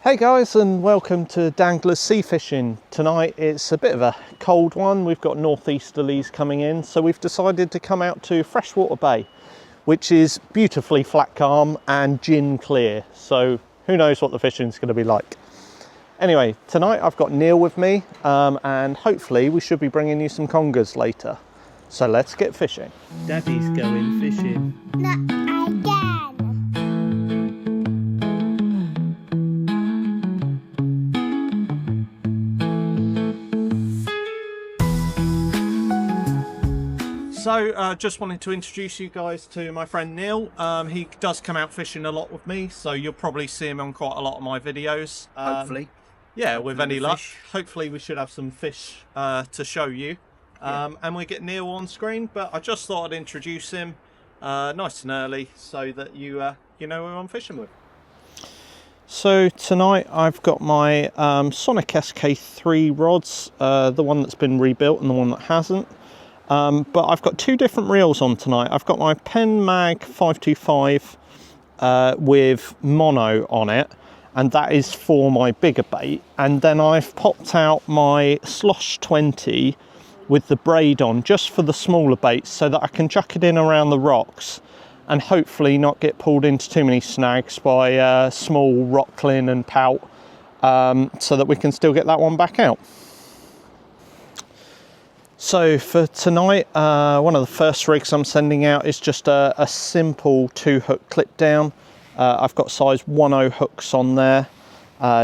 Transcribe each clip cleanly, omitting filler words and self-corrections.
Hey guys, and welcome to Dan-gler Sea Fishing. Tonight it's a bit of a cold one. We've got northeasterlies coming in, so we've decided to come out to Freshwater Bay, which is beautifully flat calm and gin clear. So who knows what the fishing's going to be like. Anyway, tonight I've got Neal with me, and hopefully we should be bringing you some congers later. So let's get fishing. Daddy's going fishing. So just wanted to introduce you guys to my friend Neal. He does come out fishing a lot with me, so you'll probably see him on quite a lot of my videos. Hopefully. Yeah, with any luck. Hopefully we should have some fish to show you. And we get Neal on screen, but I just thought I'd introduce him nice and early so that you know who I'm fishing with. So tonight I've got my Sonic SK3 rods, the one that's been rebuilt and the one that hasn't. But I've got two different reels on tonight. I've got my Pen Mag 525 with mono on it, and that is for my bigger bait. And then I've popped out my Slosh 20 with the braid on just for the smaller baits so that I can chuck it in around the rocks and hopefully not get pulled into too many snags by small rocklin and pout, so that we can still get that one back out. So for tonight, one of the first rigs I'm sending out is just a simple 2-hook clip down. I've got size 1/0 hooks on there,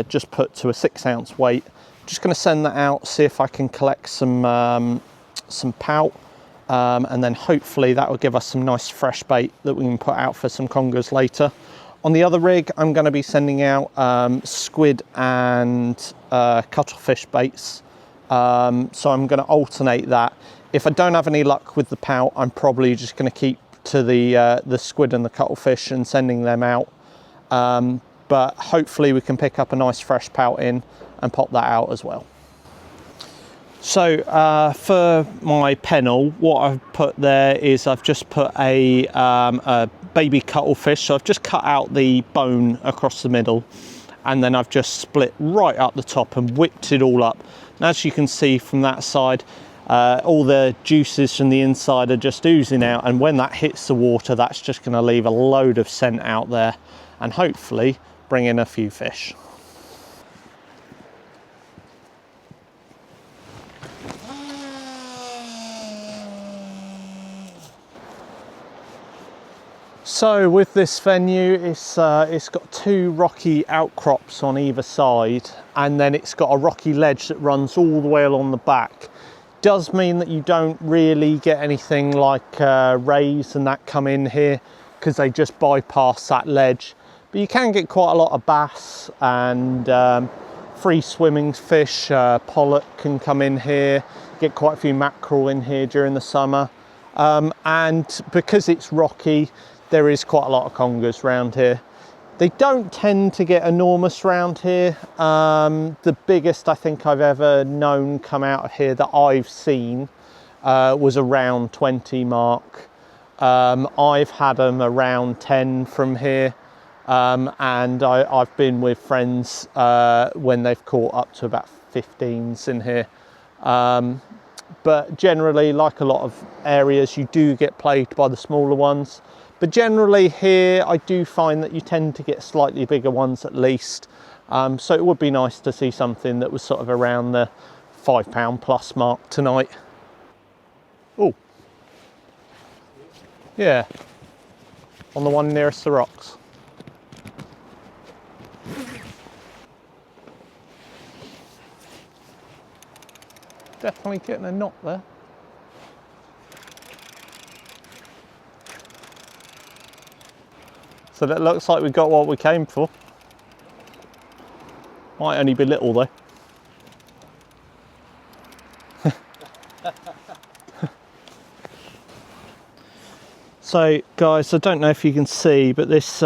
just put to a 6-ounce weight. Just going to send that out, see if I can collect some pout, and then hopefully that will give us some nice fresh bait that we can put out for some congers later. On the other rig, I'm going to be sending out squid and cuttlefish baits. So I'm going to alternate that. If I don't have any luck with the pout, I'm probably just going to keep to the squid and the cuttlefish and sending them out. But hopefully we can pick up a nice fresh pout in and pop that out as well. So for my pennel, what I've put there is I've just put a baby cuttlefish. So I've just cut out the bone across the middle, and then I've just split right up the top and whipped it all up. And as you can see from that side, all the juices from the inside are just oozing out, and when that hits the water, that's just going to leave a load of scent out there and hopefully bring in a few fish. So with this venue, it's got two rocky outcrops on either side, and then it's got a rocky ledge that runs all the way along the back. Does mean that you don't really get anything like rays and that come in here because they just bypass that ledge. But you can get quite a lot of bass and free swimming fish. Pollock can come in here, get quite a few mackerel in here during the summer. And because it's rocky, there is quite a lot of congers around here. They don't tend to get enormous around here. The biggest I think I've ever known come out of here that I've seen was around 20 mark. I've had them around 10 from here, and I've been with friends when they've caught up to about 15s in here. But generally, like a lot of areas, you do get plagued by the smaller ones. But generally here, I do find that you tend to get slightly bigger ones at least. So it would be nice to see something that was sort of around the £5 plus mark tonight. Oh, yeah, on the one nearest the rocks. Definitely getting a knot there. So that looks like we got what we came for. Might only be little though. So guys, I don't know if you can see, but this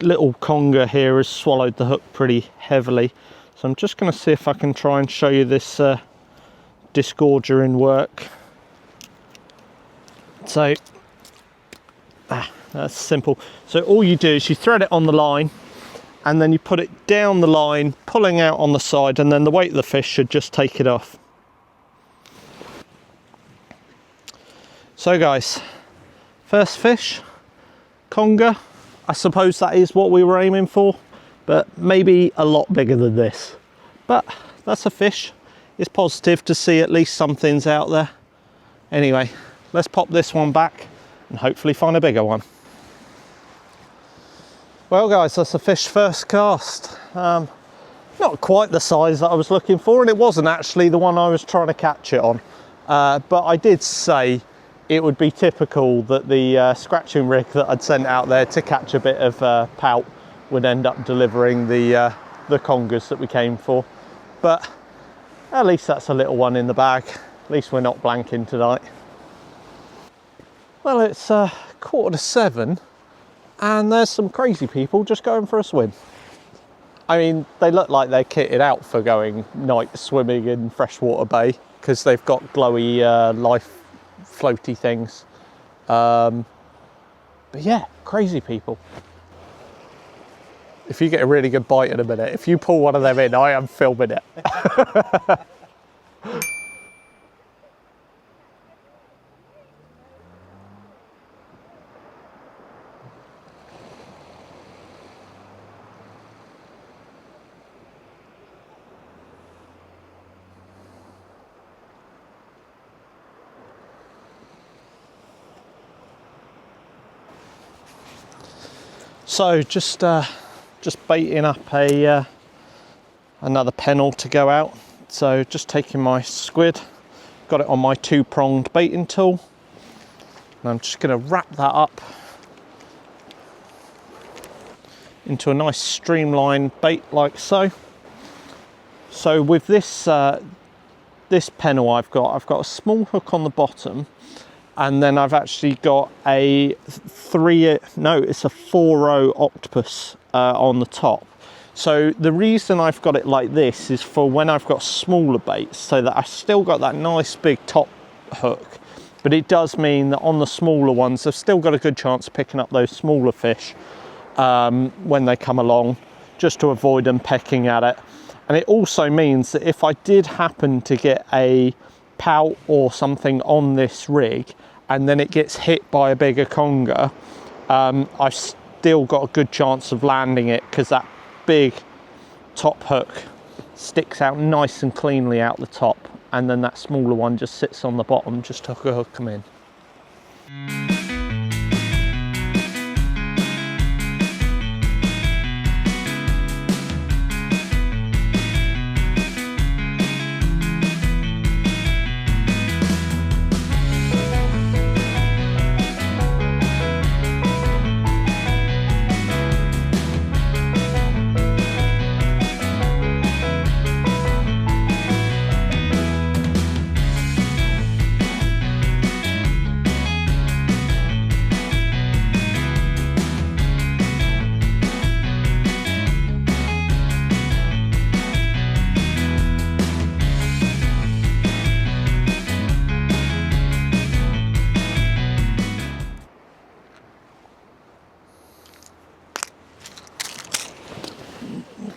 little conger here has swallowed the hook pretty heavily. So I'm just going to see if I can try and show you this disgorger in work. So that's simple. So all you do is you thread it on the line, and then you put it down the line, pulling out on the side, and then the weight of the fish should just take it off. So guys, first fish, conger. I suppose that is what we were aiming for, but maybe a lot bigger than this. But that's a fish. It's positive to see at least something's out there. Anyway, let's pop this one back and hopefully find a bigger one. Well guys, that's a fish first cast. Not quite the size that I was looking for, and it wasn't actually the one I was trying to catch it on. But I did say it would be typical that the scratching rig that I'd sent out there to catch a bit of pout would end up delivering the congers that we came for. But at least that's a little one in the bag. At least we're not blanking tonight. Well, it's 7:15 and there's some crazy people just going for a swim. I mean, they look like they're kitted out for going night swimming in Freshwater Bay because they've got glowy life floaty things. But yeah, crazy people. If you get a really good bite in a minute, if you pull one of them in, I am filming it. So just baiting up another pennel to go out. So just taking my squid, got it on my 2-pronged baiting tool, and I'm just going to wrap that up into a nice streamlined bait like so. So with this this pennel I've got a small hook on the bottom, and then I've actually got a 4-row octopus on the top. So the reason I've got it like this is for when I've got smaller baits, so that I've still got that nice big top hook, but it does mean that on the smaller ones, I've still got a good chance of picking up those smaller fish when they come along, just to avoid them pecking at it. And it also means that if I did happen to get a pout or something on this rig and then it gets hit by a bigger conger, I've still got a good chance of landing it because that big top hook sticks out nice and cleanly out the top, and then that smaller one just sits on the bottom just to hook them in.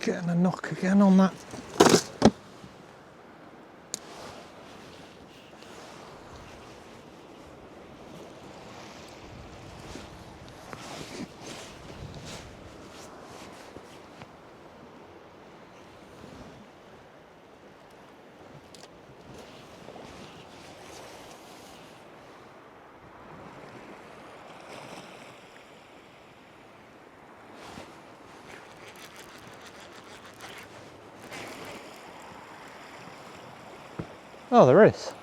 Getting a knock again on that. Oh, there is.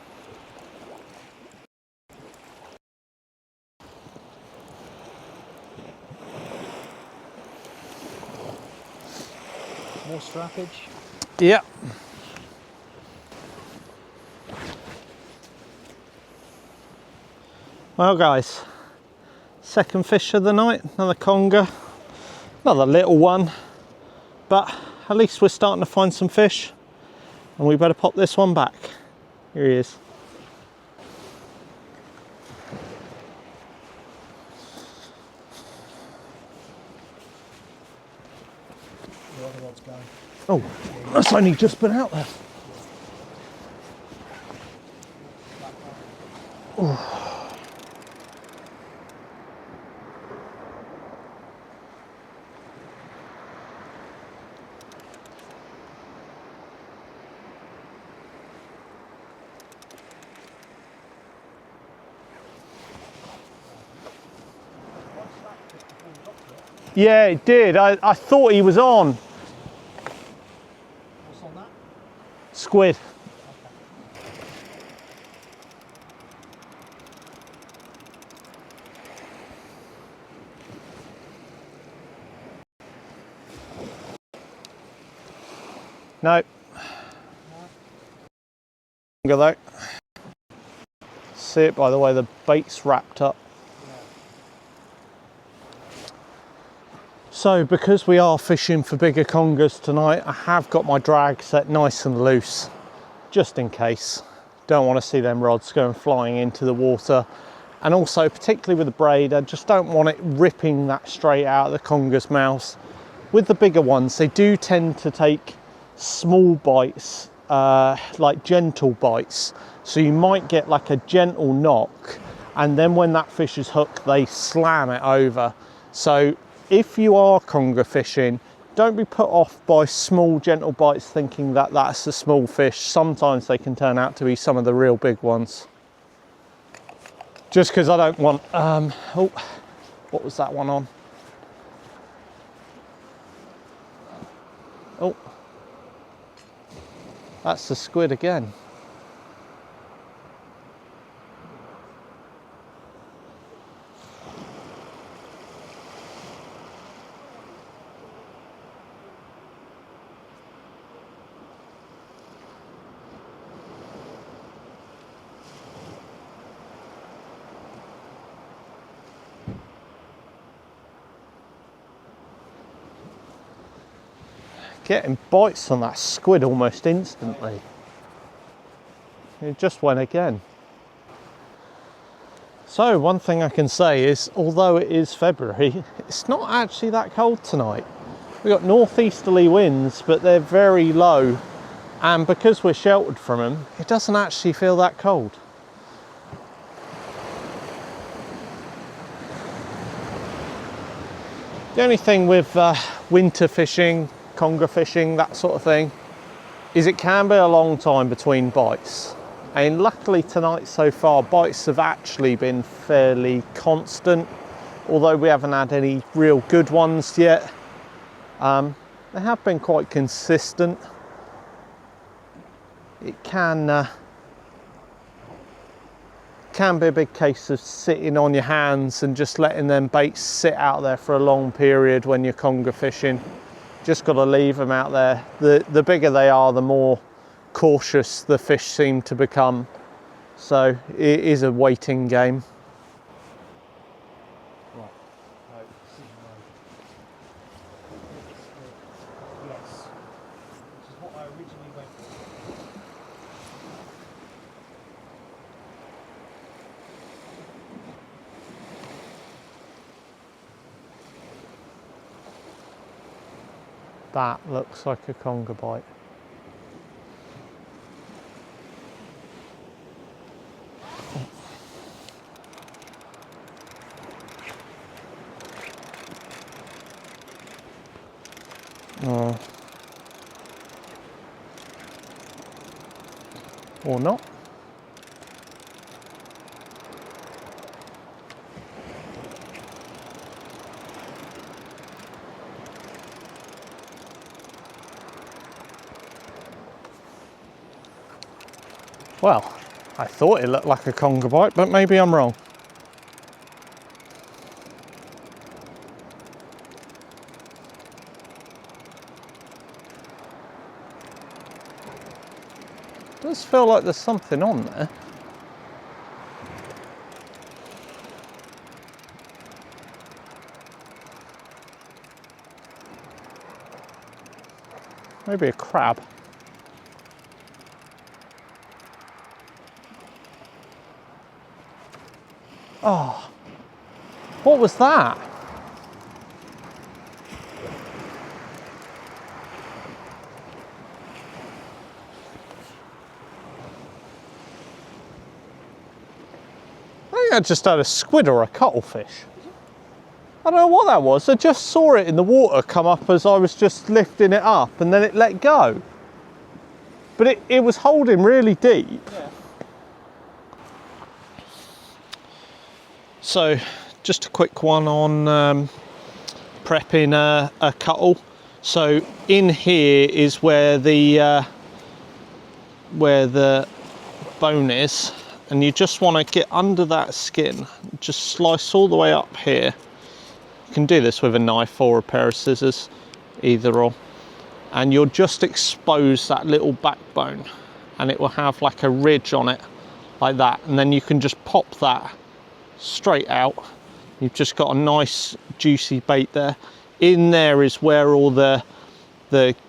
More strappage? Yeah. Well guys, second fish of the night, another conger, another little one, but at least we're starting to find some fish, and we better pop this one back. Here he is. Oh, that's only just been out there. Oh. Yeah, it did. I thought he was on. What's on that? Squid. No. Though. See it by the way the bait's wrapped up. So because we are fishing for bigger congers tonight, I have got my drag set nice and loose, just in case. Don't want to see them rods going flying into the water. And also, particularly with the braid, I just don't want it ripping that straight out of the conger's mouth. With the bigger ones, they do tend to take small bites, like gentle bites. So you might get like a gentle knock, and then when that fish is hooked, they slam it over. So if you are conger fishing, don't be put off by small gentle bites thinking that that's a small fish. Sometimes they can turn out to be some of the real big ones. Just because I don't want, oh, what was that one on? Oh, that's the squid again. Getting bites on that squid almost instantly. It just went again. So one thing I can say is, although it is February, it's not actually that cold tonight. We've got northeasterly winds, but they're very low. And because we're sheltered from them, it doesn't actually feel that cold. The only thing with winter fishing, conger fishing, that sort of thing, is it can be a long time between bites. And luckily tonight so far, bites have actually been fairly constant, although we haven't had any real good ones yet. They have been quite consistent. It can be a big case of sitting on your hands and just letting them baits sit out there for a long period when you're conger fishing. Just got to leave them out there. The bigger they are, the more cautious the fish seem to become. So it is a waiting game. Right. No, yes. Which is what I originally went for. That looks like a conger bite. Oh. Or not. Well, I thought it looked like a conger bite, but maybe I'm wrong. It does feel like there's something on there. Maybe a crab. Oh, what was that? think I just had a squid or a cuttlefish. I don't know what that was. I just saw it in the water come up as I was just lifting it up, and then it let go. But it was holding really deep. Yeah. So just a quick one on prepping a cuttle. So in here is where the bone is, and you just want to get under that skin, just slice all the way up here. You can do this with a knife or a pair of scissors, either or, and you'll just expose that little backbone, and it will have like a ridge on it like that, and then you can just pop that straight out. You've just got a nice juicy bait there. In there is where all the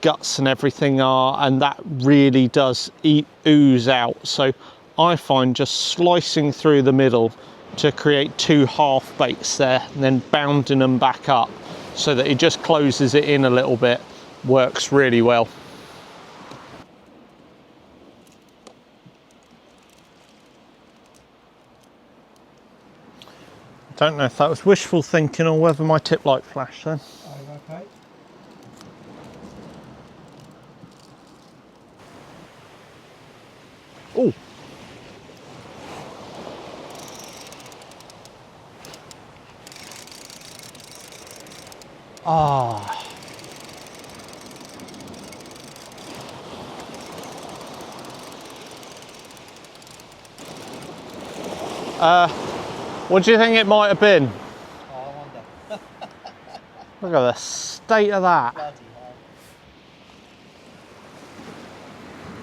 guts and everything are, and that really does ooze out. So I find just slicing through the middle to create two half baits there, and then bounding them back up so that it just closes it in a little bit, works really well. Don't know if that was wishful thinking or whether my tip light flashed then. Oh, okay. Oh. Ah. What do you think it might have been? Oh, I wonder. Look at the state of that. Bloody hell.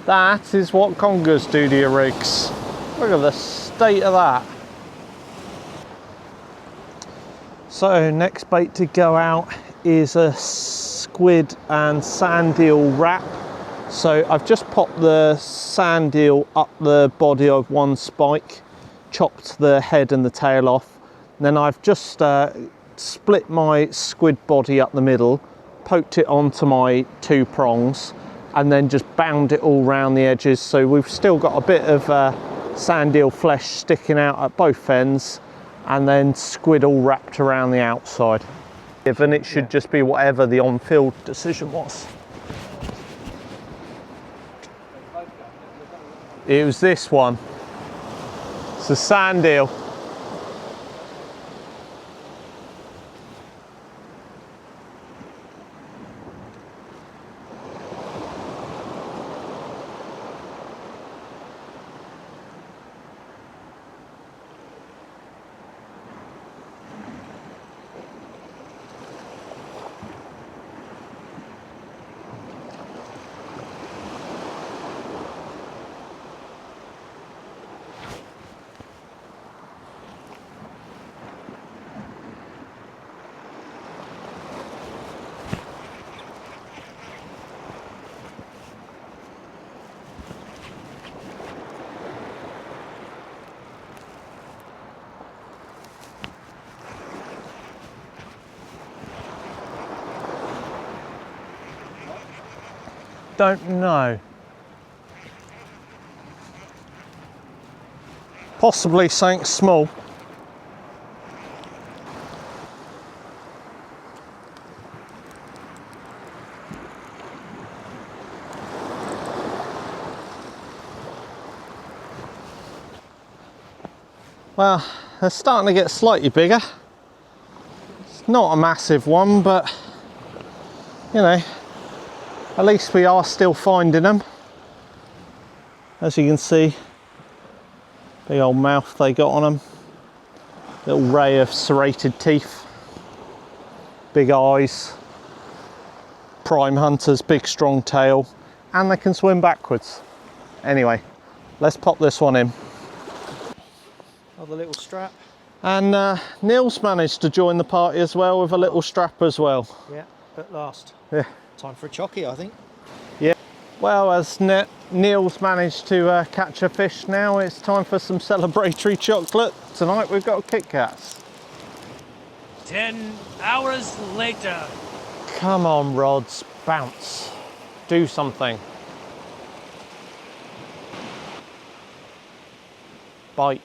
That is what Congers do to your rigs. Look at the state of that. So next bait to go out is a squid and sand eel wrap. So I've just popped the sand eel up the body of one spike, chopped the head and the tail off. And then I've just split my squid body up the middle, poked it onto my two prongs, and then just bound it all round the edges. So we've still got a bit of sand eel flesh sticking out at both ends, and then squid all wrapped around the outside. And it should just be whatever the on-field decision was. It was this one. It's a sand eel. Don't know. Possibly something small. Well, they're starting to get slightly bigger. It's not a massive one, but you know, at least we are still finding them. As you can see, big old mouth they got on them. Little ray of serrated teeth. Big eyes. Prime hunters, big strong tail. And they can swim backwards. Anyway, let's pop this one in. Another little strap. And Neal's managed to join the party as well with a little strap as well. Yeah, at last. Yeah. Time for a chocky, I think. Yeah. Well, as Neal's managed to catch a fish now, it's time for some celebratory chocolate. Tonight we've got Kit Kats. 10 hours later. Come on, rods, bounce. Do something. Bite.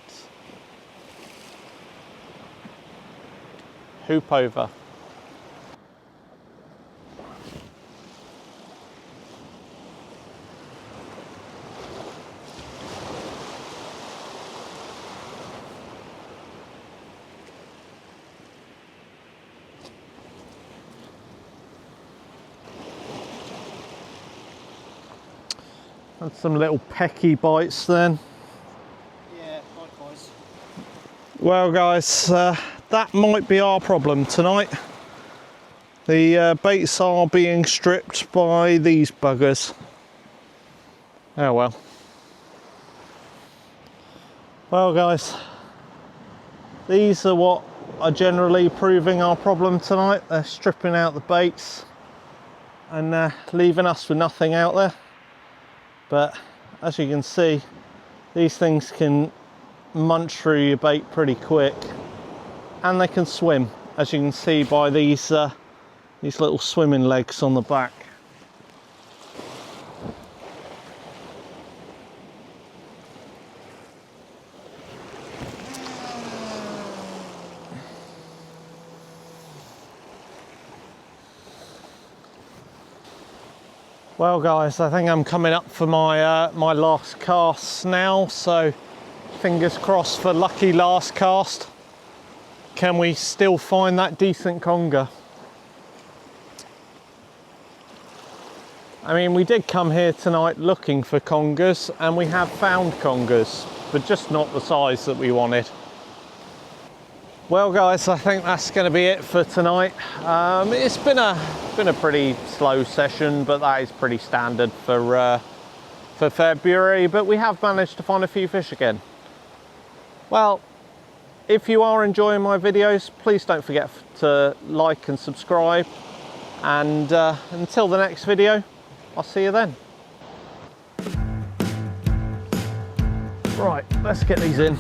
hoop over. And some little pecky bites then. Yeah, likewise. Well guys, that might be our problem tonight. The baits are being stripped by these buggers. Oh well. Well guys, these are what are generally proving our problem tonight. They're stripping out the baits and leaving us with nothing out there. But as you can see, these things can munch through your bait pretty quick, and they can swim, as you can see by these little swimming legs on the back. Well guys, I think I'm coming up for my my last cast now, so fingers crossed for lucky last cast. Can we still find that decent conger? I mean, we did come here tonight looking for congers, and we have found congers, but just not the size that we wanted. Well guys, I think that's going to be it for tonight. It's been a pretty slow session, but that is pretty standard for February, but we have managed to find a few fish again. Well, if you are enjoying my videos, please don't forget to like and subscribe, and until the next video, I'll see you then. Right, let's get these in.